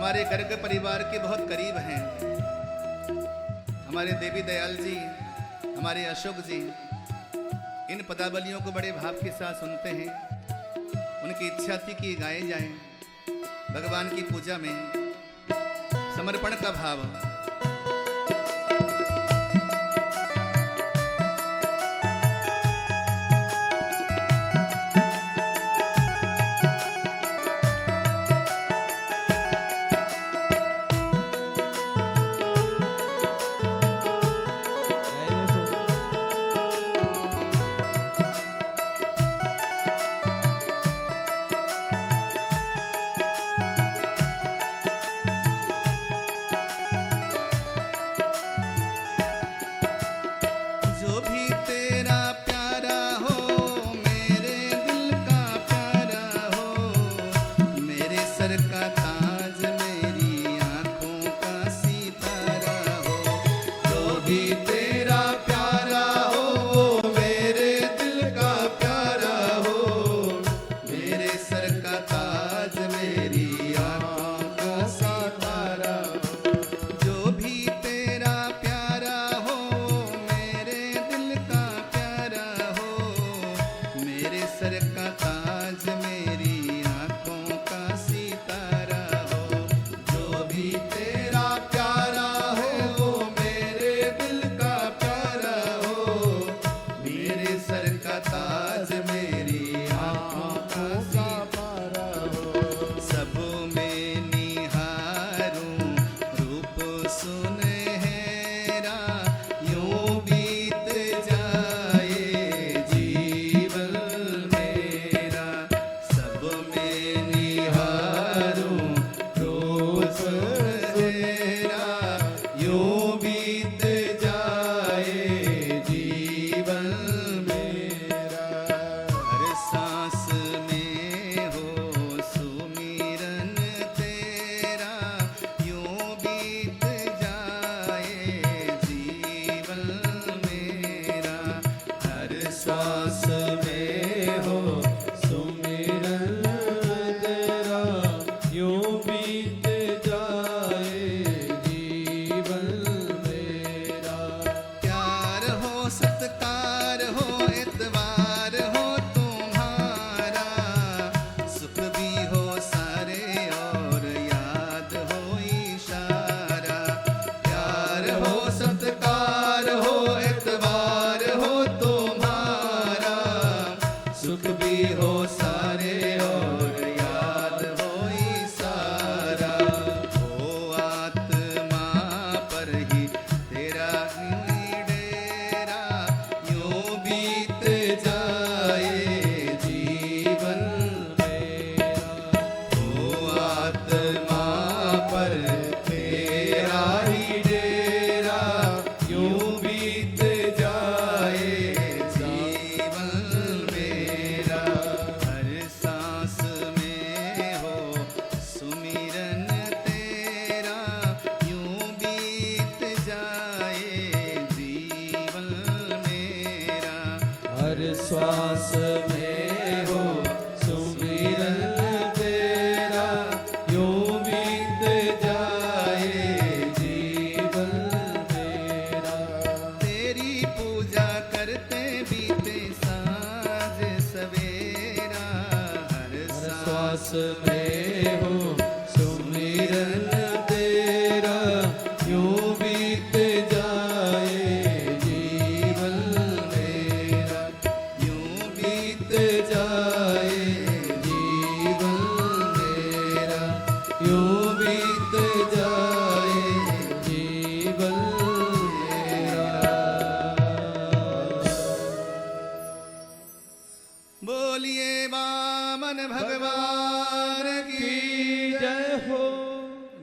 हमारे गर्ग परिवार के बहुत करीब हैं। हमारे देवी दयाल जी, हमारे अशोक जी इन पदावलियों को बड़े भाव के साथ सुनते हैं। उनकी इच्छा थी कि गाए जाएं भगवान की पूजा में समर्पण का भाव।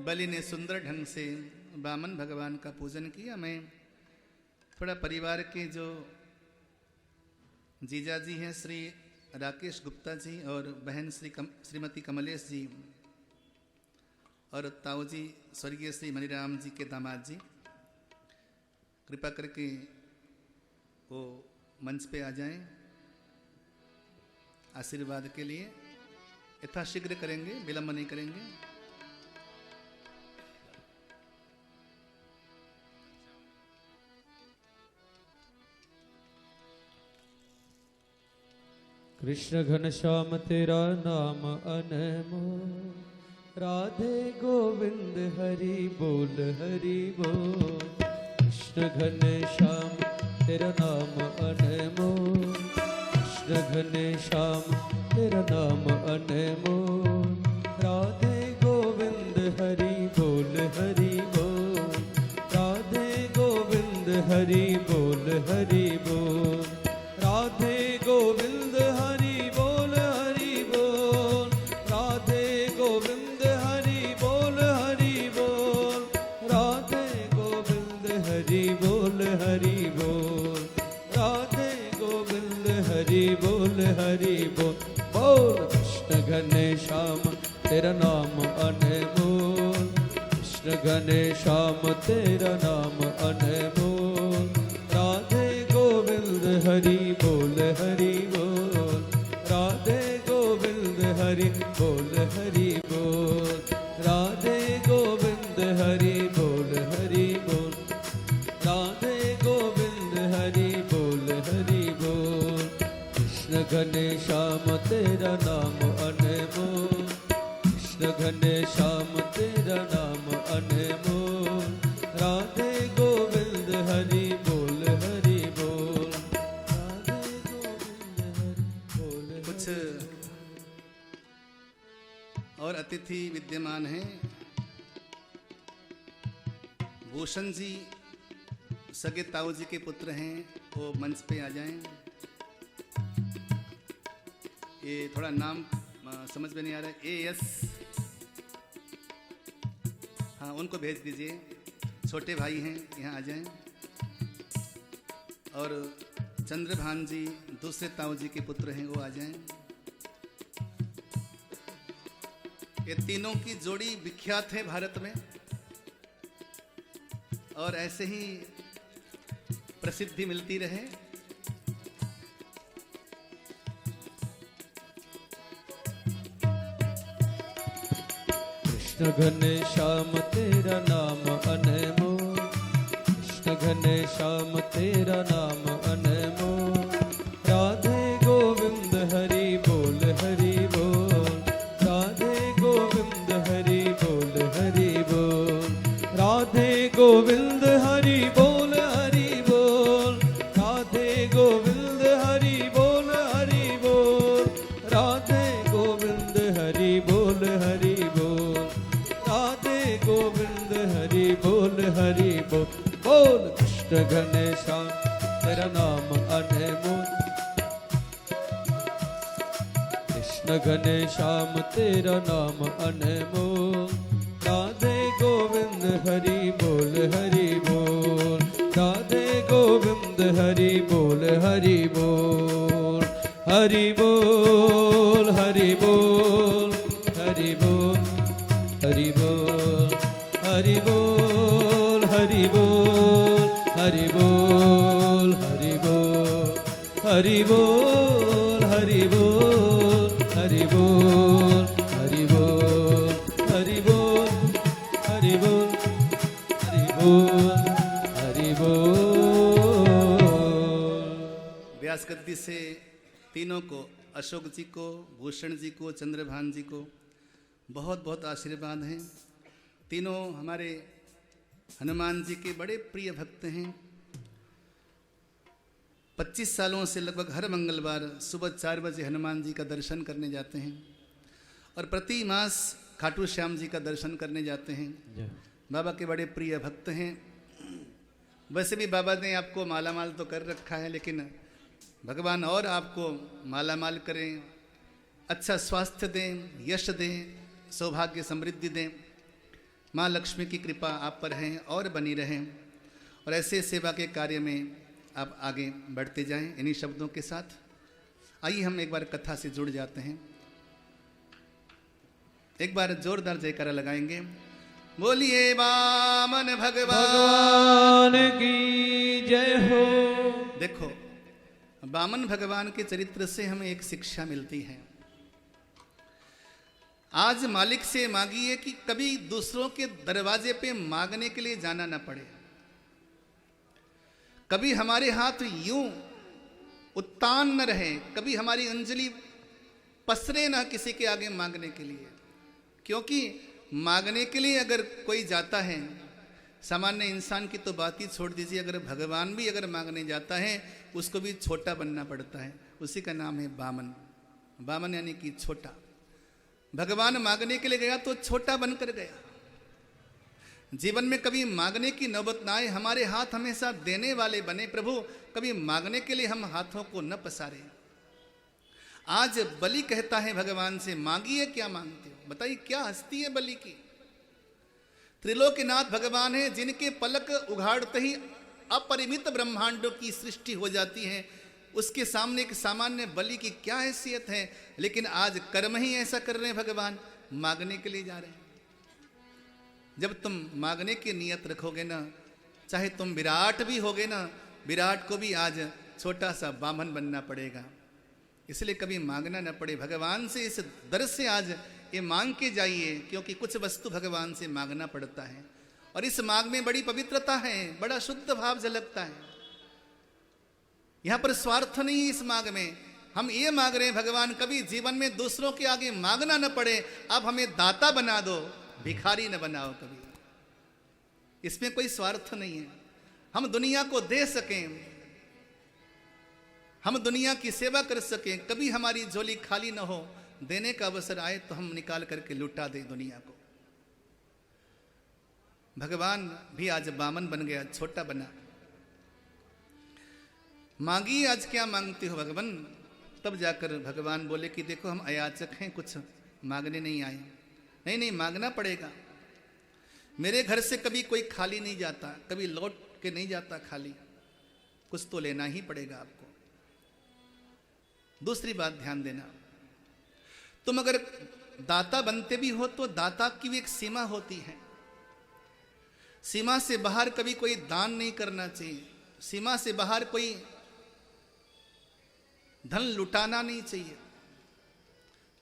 बलि ने सुंदर ढंग से वामन भगवान का पूजन किया। मैं थोड़ा परिवार के जो जीजा जी हैं श्री राकेश गुप्ता जी और बहन श्रीमती कमलेश जी और ताऊ जी स्वर्गीय श्री मणिराम जी के दामाद जी, कृपा करके वो मंच पे आ जाएं आशीर्वाद के लिए। यथाशीघ्र करेंगे, विलंब नहीं करेंगे। कृष्ण घनश्याम तेरा नाम अनमोल, राधे गोविंद हरि बोल हरि बोल। कृष्ण घनश्याम तेरा नाम अनमोल, कृष्ण घनश्याम तेरा नाम अनमोल, राधे गोविंद हरि बोल हरि बोल, राधे गोविंद हरि बोल हरि बोल, राधे गोविंद हरि बोल हरि बोल, राधे गोविंद हरि बोल हरि बोल, राधे गोविंद हरि बोल हरि बोल, राधे गोविंद हरि बोल हरि बोल। बोल कृष्ण घनश्याम तेरा नाम अनमोल, कृष्ण घनश्याम तेरा नाम अनमोल, राधे गोविंद हरि बोल हरि बोल, राधे गोविंद हरि बोल हरि बोल, राधे गोविंद हरि बोल हरि बोल, राधे गोविंद हरि बोल हरि बोल। कृष्ण घनश्याम तेरा नाम अनमोल, कृष्ण घनश्याम तेरा नाम अनमोल, राधे गोविंद हरि बोल हरि बोल, राधे गोविंद हरि बोल। कुछ और अतिथि विद्यमान हैं। भूषण जी सगे ताऊ जी के पुत्र हैं, वो मंच पे आ जाएं। ये थोड़ा नाम समझ में नहीं आ रहा है। AS, हाँ उनको भेज दीजिए। छोटे भाई हैं, यहाँ आ जाएं। और चंद्रभान जी दूसरे ताऊ जी के पुत्र हैं, वो आ जाएं। ये तीनों की जोड़ी विख्यात है भारत में और ऐसे ही प्रसिद्धि मिलती रहे। कृष्ण घनश्याम तेरा नाम अनमोल, कृष्ण घनश्याम तेरा नाम अनमोल, राधे गोविंद हरि बोल हरि बोल, राधे गोविंद हरि बोल हरि बोल, राधे गोविंद हरि बोल हरि बोल, राधे गोविंद हरि बोल हरि बोल, राधे गोविंद हरि बोल हरि बोल, राधे गोविंद हरि बोल हरि बोल। बोल कृष्ण घनश्याम तेरा नाम अनमोल, कृष्ण घनश्याम तेरा नाम अनमोल, राधे गोविंद हरि बोल हरि बोल, राधे गोविंद हरि बोल हरि बोल, हरि बोल हरि बोल हरि बोल, हरि बोल हरि बोल हरि बोल, हरि बोल हरि बोल, हरि बोल हरि बोल, हरि बोल हरि बोल, हरि बोल हरि बोल, हरि बोल हरि बोल। व्यास गद्दी से तीनों को, अशोक जी को, भूषण जी को, चंद्रभान जी को बहुत बहुत आशीर्वाद हैं। तीनों हमारे हनुमान जी के बड़े प्रिय भक्त हैं। 25 सालों से लगभग हर मंगलवार सुबह 4 बजे हनुमान जी का दर्शन करने जाते हैं और प्रति मास खाटू श्याम जी का दर्शन करने जाते हैं। बाबा के बड़े प्रिय भक्त हैं। वैसे भी बाबा ने आपको माला माल तो कर रखा है, लेकिन भगवान और आपको माला माल करें, अच्छा स्वास्थ्य दें, यश दें, सौभाग्य समृद्धि दें। माँ लक्ष्मी की कृपा आप पर है और बनी रहें और ऐसे सेवा के कार्य में आप आगे बढ़ते जाएं। इन्हीं शब्दों के साथ आइए हम एक बार कथा से जुड़ जाते हैं। एक बार जोरदार जयकारा लगाएंगे। बोलिए वामन भगवान की जय हो। देखो, वामन भगवान के चरित्र से हमें एक शिक्षा मिलती है। आज मालिक से मांगिए कि कभी दूसरों के दरवाजे पे मांगने के लिए जाना ना पड़े। कभी हमारे हाथ यूं उत्तान न रहे, कभी हमारी अंजलि पसरे ना किसी के आगे मांगने के लिए। क्योंकि मांगने के लिए अगर कोई जाता है, सामान्य इंसान की तो बात ही छोड़ दीजिए, अगर भगवान भी अगर मांगने जाता है उसको भी छोटा बनना पड़ता है। उसी का नाम है बामन। बामन यानी कि छोटा। भगवान मांगने के लिए गया तो छोटा बनकर गया। जीवन में कभी मांगने की नौबत ना आए, हमारे हाथ हमेशा देने वाले बने प्रभु, कभी मांगने के लिए हम हाथों को न पसारे। आज बलि कहता है भगवान से, मांगिए क्या मांगते हो, बताइए क्या हस्ती है बलि की। त्रिलोकीनाथ भगवान है, जिनके पलक उघाड़ते ही अपरिमित ब्रह्मांडों की सृष्टि हो जाती है। उसके सामने एक सामान्य बलि की क्या हैसियत है। लेकिन आज कर्म ही ऐसा कर रहे हैं, भगवान मांगने के लिए जा रहे हैं। जब तुम मांगने की नियत रखोगे ना, चाहे तुम विराट भी होगे ना, विराट को भी आज छोटा सा बामन बनना पड़ेगा। इसलिए कभी मांगना न पड़े। भगवान से इस दर से आज ये मांग के जाइए, क्योंकि कुछ वस्तु भगवान से मांगना पड़ता है और इस मांग में बड़ी पवित्रता है, बड़ा शुद्ध भाव झलकता है। यहां पर स्वार्थ नहीं है इस मांग में। हम ये मांग रहे हैं भगवान कभी जीवन में दूसरों के आगे मांगना न पड़े, अब हमें दाता बना दो, भिखारी न बनाओ कभी। इसमें कोई स्वार्थ नहीं है। हम दुनिया को दे सकें, हम दुनिया की सेवा कर सकें, कभी हमारी झोली खाली न हो। देने का अवसर आए तो हम निकाल करके लुटा दें दुनिया को। भगवान भी आज बामन बन गया, छोटा बना। मांगिए आज क्या मांगते हो भगवान। तब जाकर भगवान बोले कि देखो हम अयाचक हैं, कुछ मांगने नहीं आए। नहीं नहीं, मांगना पड़ेगा। मेरे घर से कभी कोई खाली नहीं जाता, कभी लौट के नहीं जाता खाली, कुछ तो लेना ही पड़ेगा आपको। दूसरी बात ध्यान देना, तुम अगर दाता बनते भी हो तो दाता की भी एक सीमा होती है। सीमा से बाहर कभी कोई दान नहीं करना चाहिए, सीमा से बाहर कोई धन लुटाना नहीं चाहिए।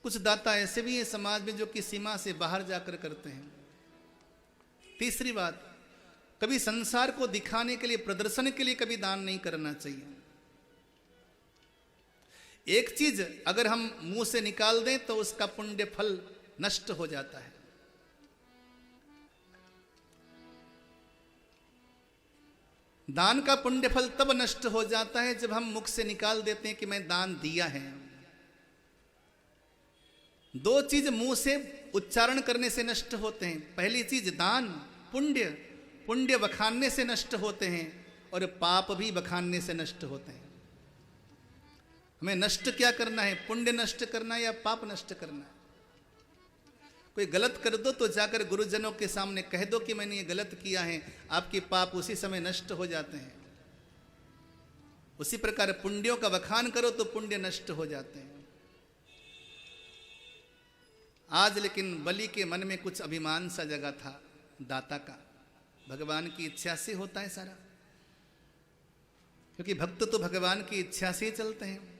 कुछ दाता ऐसे भी हैं समाज में जो कि सीमा से बाहर जाकर करते हैं। तीसरी बात, कभी संसार को दिखाने के लिए, प्रदर्शन के लिए कभी दान नहीं करना चाहिए। एक चीज अगर हम मुंह से निकाल दें तो उसका पुण्य फल नष्ट हो जाता है। दान का पुण्य फल तब नष्ट हो जाता है जब हम मुख से निकाल देते हैं कि मैं दान दिया है। दो चीज मुंह से उच्चारण करने से नष्ट होते हैं। पहली चीज दान, पुण्य, पुण्य बखानने से नष्ट होते हैं और पाप भी बखानने से नष्ट होते हैं। हमें नष्ट क्या करना है, पुण्य नष्ट करना है या पाप नष्ट करना है। कोई गलत कर दो तो जाकर गुरुजनों के सामने कह दो कि मैंने ये गलत किया है, आपके पाप उसी समय नष्ट हो जाते हैं। उसी प्रकार पुण्यों का बखान करो तो पुण्य नष्ट हो जाते हैं। आज लेकिन बलि के मन में कुछ अभिमान सा जगा था दाता का। भगवान की इच्छा से होता है सारा, क्योंकि भक्त तो भगवान की इच्छा से ही चलते हैं।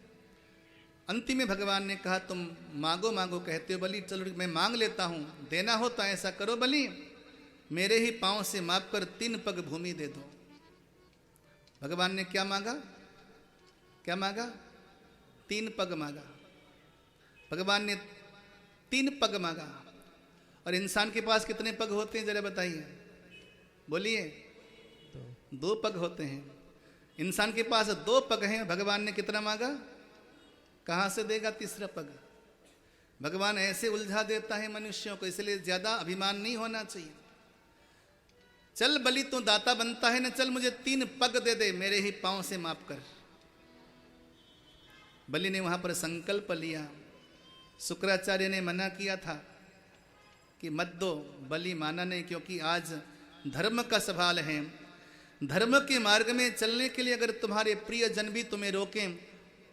अंतिम में भगवान ने कहा तुम मांगो मांगो कहते हो बलि, चलो मैं मांग लेता हूं, देना हो तो ऐसा करो बलि, मेरे ही पांव से माप कर 3 पग भूमि दे दो। भगवान ने क्या मांगा, क्या मांगा, 3 पग मांगा। भगवान ने 3 पग मांगा। और इंसान के पास कितने पग होते हैं जरा बताइए, बोलिए। 2 पग होते हैं। इंसान के पास 2 पग हैं, भगवान ने कितना मांगा, कहां से देगा तीसरा पग। भगवान ऐसे उलझा देता है मनुष्यों को, इसलिए ज्यादा अभिमान नहीं होना चाहिए। चल बलि तू दाता बनता है ना, चल मुझे 3 पग दे दे, मेरे ही पांव से माप कर। बलि ने वहां पर संकल्प लिया। शुक्राचार्य ने मना किया था कि मत दो, बलि माना नहीं, क्योंकि आज धर्म का सवाल है। धर्म के मार्ग में चलने के लिए अगर तुम्हारे प्रिय जन भी तुम्हें रोकें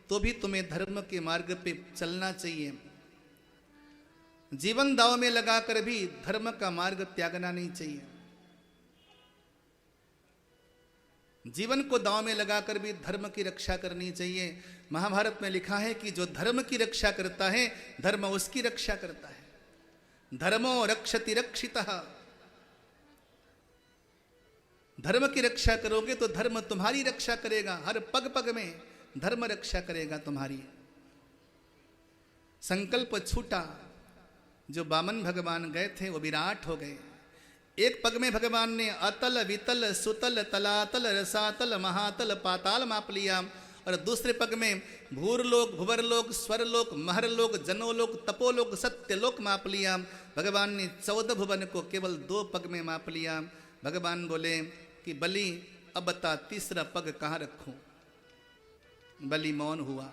तो भी तुम्हें धर्म के मार्ग पे चलना चाहिए। जीवन दांव में लगाकर भी धर्म का मार्ग त्यागना नहीं चाहिए। जीवन को दांव में लगाकर भी धर्म की रक्षा करनी चाहिए। महाभारत में लिखा है कि जो धर्म की रक्षा करता है, धर्म उसकी रक्षा करता है। धर्मो रक्षति रक्षितः। धर्म की रक्षा करोगे तो धर्म तुम्हारी रक्षा करेगा। हर पग पग में धर्म रक्षा करेगा तुम्हारी। संकल्प छूटा, जो वामन भगवान गए थे वो विराट हो गए। एक पग में भगवान ने अतल वितल सुतल तलातल रसातल महातल पाताल माप लिया, और दूसरे पग में भूरलोक भुवरलोक स्वरलोक महरलोक जनोलोक तपोलोक सत्यलोक माप लिया। भगवान ने 14 भुवन को केवल 2 पग में माप लिया। भगवान बोले कि बलि अब बता तीसरा पग कहाँ रखूं। बलि मौन हुआ।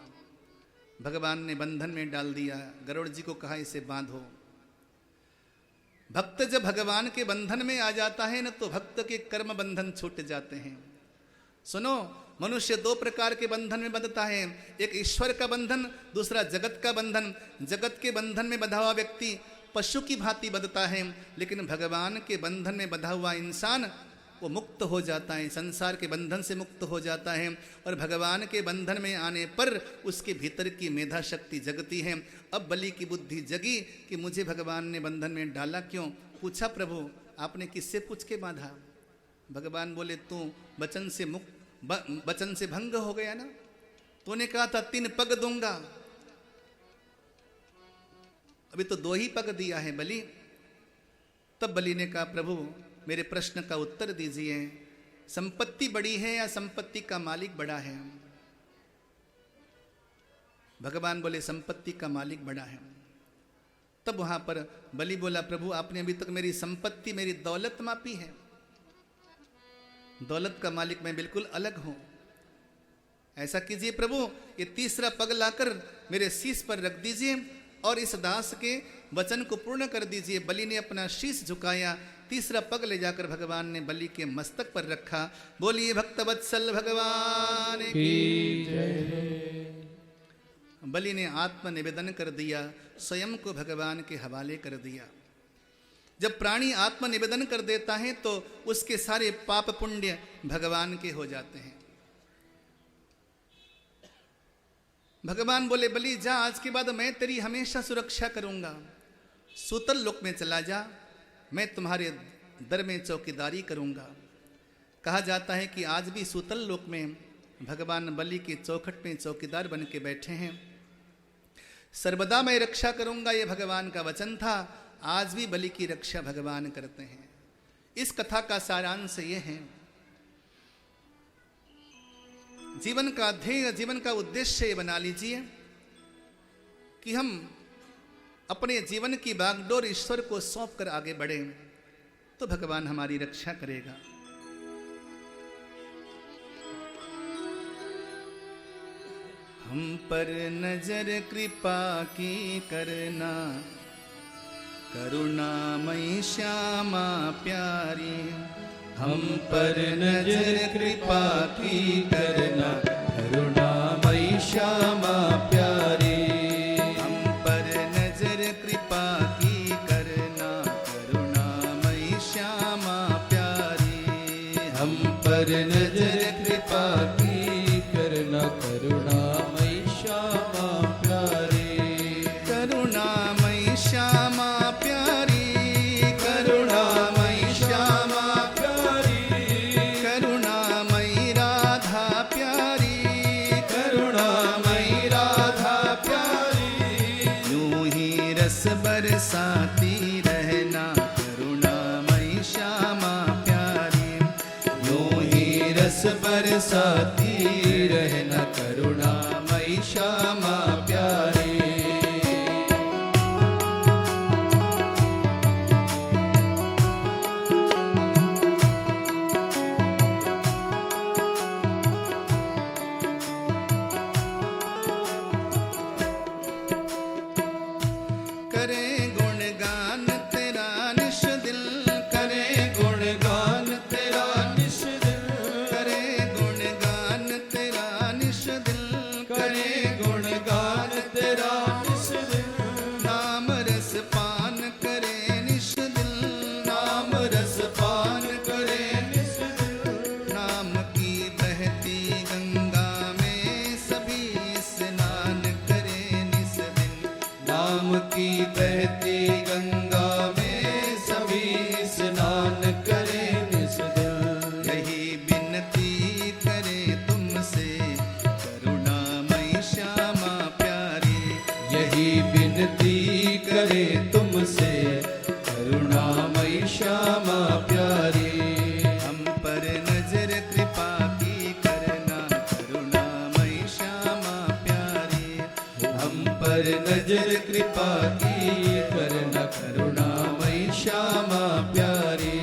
भगवान ने बंधन में डाल दिया। गरुड़ जी को कहा इसे बांधो। भक्त जब भगवान के बंधन में आ जाता है न, तो भक्त के कर्म बंधन छूट जाते हैं। सुनो, मनुष्य 2 प्रकार के बंधन में बंधता है, एक ईश्वर का बंधन, दूसरा जगत का बंधन। जगत के बंधन में बंधा हुआ व्यक्ति पशु की भांति बंधता है, लेकिन भगवान के बंधन में बंधा हुआ इंसान वो मुक्त हो जाता है, संसार के बंधन से मुक्त हो जाता है, और भगवान के बंधन में आने पर उसके भीतर की मेधा शक्ति जगती है। अब बलि की बुद्धि जगी कि मुझे भगवान ने बंधन में डाला क्यों। पूछा, प्रभु आपने किससे पूछ के बांधा। भगवान बोले, तू वचन से भंग हो गया ना, तूने कहा था 3 पग दूंगा, अभी तो 2 ही पग दिया है बलि। तब बलि ने कहा, प्रभु मेरे प्रश्न का उत्तर दीजिए, संपत्ति बड़ी है या संपत्ति का मालिक बड़ा है। भगवान बोले, संपत्ति का मालिक बड़ा है। तब वहां पर बलि बोला, प्रभु आपने अभी तक मेरी संपत्ति मेरी दौलत मापी है, दौलत का मालिक मैं बिल्कुल अलग हूं। ऐसा कीजिए प्रभु, ये तीसरा पग लाकर मेरे शीश पर रख दीजिए और इस दास के वचन को पूर्ण कर दीजिए। बलि ने अपना शीश झुकाया, तीसरा पग ले जाकर भगवान ने बलि के मस्तक पर रखा। बोलिए भक्तवत्सल भगवान की जय। बलि ने आत्म निवेदन कर दिया, स्वयं को भगवान के हवाले कर दिया। जब प्राणी आत्म निवेदन कर देता है तो उसके सारे पाप पुण्य भगवान के हो जाते हैं। भगवान बोले, बलि जा, आज के बाद मैं तेरी हमेशा सुरक्षा करूंगा। सूतल लोक में चला जा, मैं तुम्हारे दर में चौकीदारी करूंगा। कहा जाता है कि आज भी सूतल लोक में भगवान बलि के चौखट में चौकीदार बन के बैठे हैं। सर्वदा मैं रक्षा करूंगा, ये भगवान का वचन था। आज भी बलि की रक्षा भगवान करते हैं। इस कथा का सारांश ये है, जीवन का ध्येय, जीवन का उद्देश्य ये बना लीजिए कि हम अपने जीवन की बागडोर ईश्वर को सौंप कर आगे बढ़े, तो भगवान हमारी रक्षा करेगा। हम पर नजर कृपा की करना, करुणामयी श्यामा प्यारी। हम पर नजर कृपा की करना, करुणामयी श्यामा प्यारी। हम पर नजर कृपा की करना, करुणामयी श्यामा प्यारी। हम पर नजर कृपा की करना, करुणामयी श्यामा प्यारी। करुणामयी श्यामा प्यारी, करुणामयी श्यामा प्यारी। करुणामयी राधा प्यारी, करुणामयी राधा प्यारी। यूं ही रस बरसाती रहना, करुणामयी श्यामा प्यारी। यूं ही रस बरसाती रहना, करुणामयी श्यामा प्यारी। करे गुणगान तेरा निश दिल, करे गुणगान तेरा निश दिल। करे गुणगान तेरा निश दिल, करे गुणगान तेरा श्यामा प्यारी। हम पर नजर कृपा की करना करुणामयी श्यामा प्यारी। हम पर नजर कृपा की करना करुणामयी श्यामा प्यारी।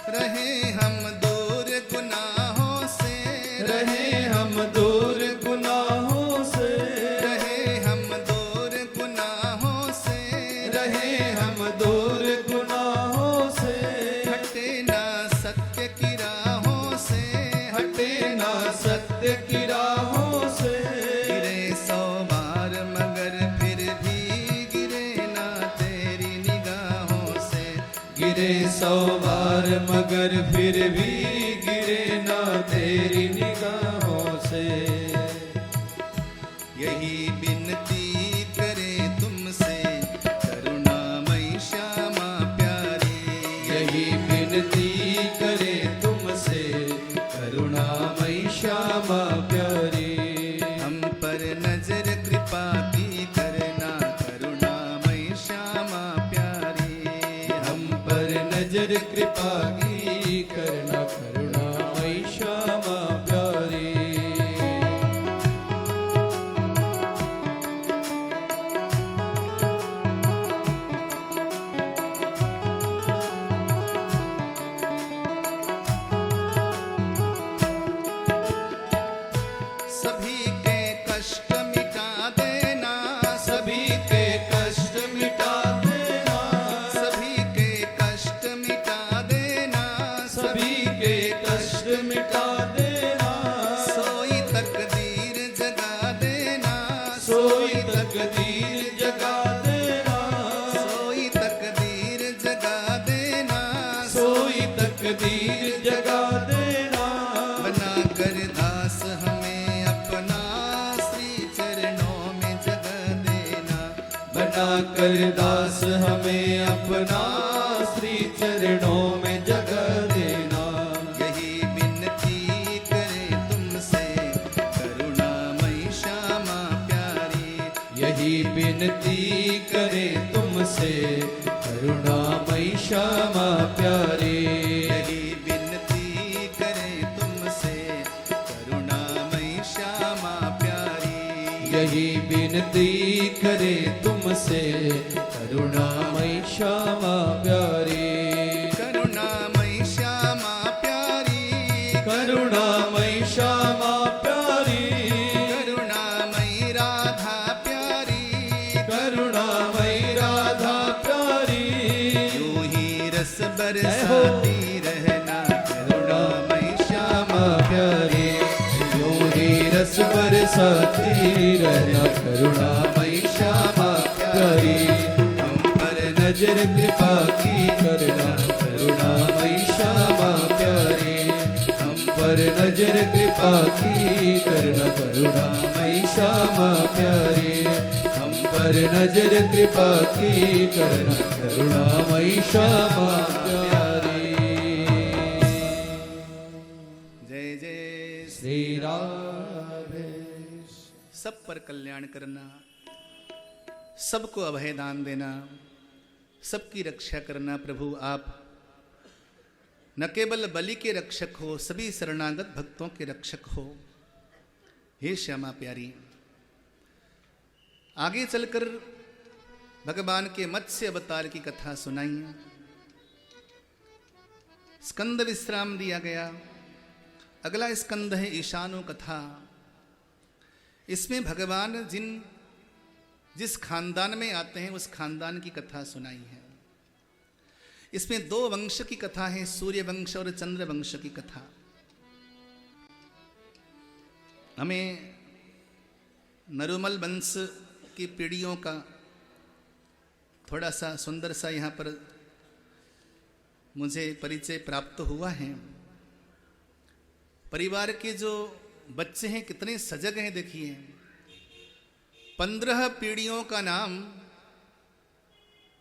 रहे हम दूर गुनाहों से, रहे हम दूर गुनाहों से, रहे हम दूर गुनाहों से, रहे हम दूर गुनाहों से, हटे ना सत्य की राहों से, हटे ना सत्य की राहों से। गिरे 100 बार मगर फिर भी गिरे ना तेरी निगाहों से। गिरे 100 बार मगर फिर भी गिरे ना तेरी निगाहों से। यही विनती करे तुमसे करुणामयी श्यामा प्यारी। यही विनती करे तुमसे करुणामयी श्यामा प्यारी। हम पर नजर कृपा की करना करुणामयी श्यामा प्यारी। हम पर नजर कृपा की करना करुणामयी श्यामा प्यारी। सभी के कष्ट मिटा देना, सभी के कष्ट मिटा देना, सभी के कष्ट मिटा देना, सभी के कष्ट मिटा देना। सोई तकदीर जगा देना, सोई तकदीर जगा देना, सोई तकदीर जगा देना, सोई तकदीर जगा देना। बना कर दास हमें अपना श्री चरणों में जगह देना। बना कर दास हमें अपना श्री चरणों में जगह देना। यही विनती करे तुमसे करुणामयी श्यामा प्यारी। यही विनती करे तुमसे करुणामयी श्यामा प्यारी। यही विनती करे तुमसे करुणामयी श्यामा प्यारी। यही विनती करे तुमसे करुणामयी श्यामा प्यारी। करुणामयी श्यामा प्यारी। करुणामयी श्यामा प्यारी। करुणामयी राधा प्यारी। करुणामयी राधा प्यारी। यूं ही रस बरसाती रहना करुणामयी श्यामा प्यारी। यूं ही रस बरसाती रहना करुणामयी श्यामा प्यारी। हम पर नजर कृपा की करना करुणामयी श्यामा प्यारी। हम पर नजर कृपा की करना करुणामयी श्यामा प्यारी। हम पर नजर कृपा की करना करुणामयी श्यामा प्यारी। जय जय श्री राधे। सब पर कल्याण करना, सबको अभय दान देना, सबकी रक्षा करना। प्रभु आप न केवल बलि के रक्षक हो, सभी शरणागत भक्तों के रक्षक हो। हे श्यामा प्यारी, आगे चलकर भगवान के मत्स्य अवतार की कथा सुनाई। स्कंद विश्राम दिया गया। अगला स्कंद है ईशानो कथा। इसमें भगवान जिस खानदान में आते हैं उस खानदान की कथा सुनाई है। इसमें 2 वंश की कथा है, सूर्य वंश और चंद्र वंश की कथा। हमें नरुमल वंश की पीढ़ियों का थोड़ा सा सुंदर सा यहाँ पर मुझे परिचय प्राप्त हुआ है। परिवार के जो बच्चे हैं कितने सजग हैं देखिए। 15 पीढ़ियों का नाम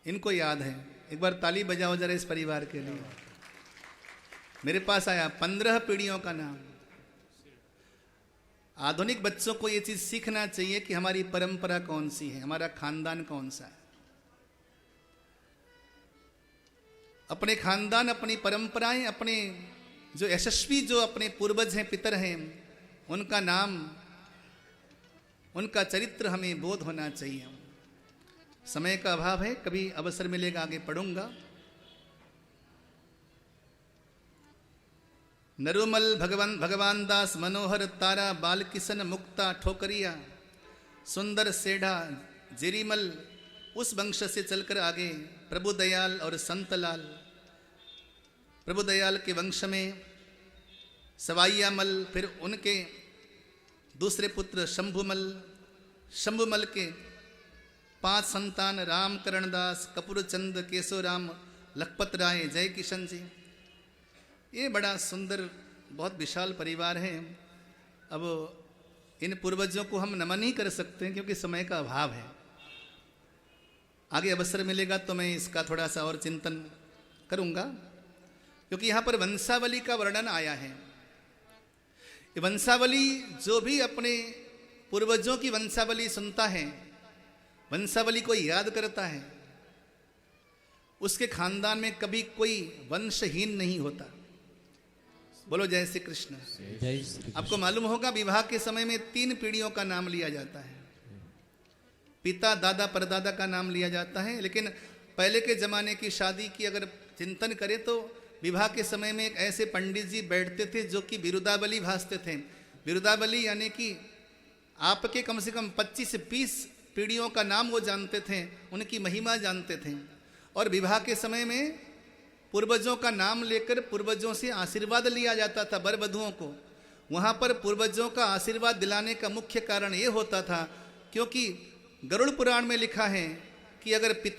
इनको याद है। एक बार ताली बजाओ जरा इस परिवार के लिए। मेरे पास आया 15 पीढ़ियों का नाम। आधुनिक बच्चों को ये चीज सीखना चाहिए कि हमारी परंपरा कौन सी है, हमारा खानदान कौन सा है। अपने खानदान, अपनी परंपराएं, अपने जो यशस्वी जो अपने पूर्वज हैं, पितर हैं, उनका नाम, उनका चरित्र हमें बोध होना चाहिए। समय का अभाव है, कभी अवसर मिलेगा आगे पढ़ूंगा। नरुमल भगवान दास मनोहर तारा बाल किशन मुक्ता ठोकरिया सुंदर सेढ़ा जिरीमल, उस वंश से चलकर आगे प्रभुदयाल और संतलाल। प्रभुदयाल के वंश में सवाईयामल, फिर उनके दूसरे पुत्र शंभुमल। शंभुमल के 5 संतान राम करणदास, कपूरचंद, केशवराम, लखपत राय, जय किशन जी। ये बड़ा सुंदर बहुत विशाल परिवार है। अब इन पूर्वजों को हम नमन नहीं कर सकते क्योंकि समय का अभाव है। आगे अवसर मिलेगा तो मैं इसका थोड़ा सा और चिंतन करूंगा, क्योंकि यहाँ पर वंशावली का वर्णन आया है। ये वंशावली, जो भी अपने पूर्वजों की वंशावली सुनता है, वंशावली को याद करता है, उसके खानदान में कभी कोई वंशहीन नहीं होता। बोलो जय श्री कृष्ण। जय श्री आपको मालूम होगा विवाह के समय में 3 पीढ़ियों का नाम लिया जाता है। पिता, दादा, परदादा का नाम लिया जाता है। लेकिन पहले के जमाने की शादी की अगर चिंतन करें तो विवाह के समय में एक ऐसे पंडित जी बैठते थे जो कि बिरुदावली भासते थे। बिरुदावली यानी कि आपके कम से कम 25 से 20 पीढ़ियों का नाम वो जानते थे, उनकी महिमा जानते थे। और विवाह के समय में पूर्वजों का नाम लेकर पूर्वजों से आशीर्वाद लिया जाता था वर वधुओं को। वहाँ पर पूर्वजों का आशीर्वाद दिलाने का मुख्य कारण ये होता था क्योंकि गरुड़ पुराण में लिखा है कि अगर पिता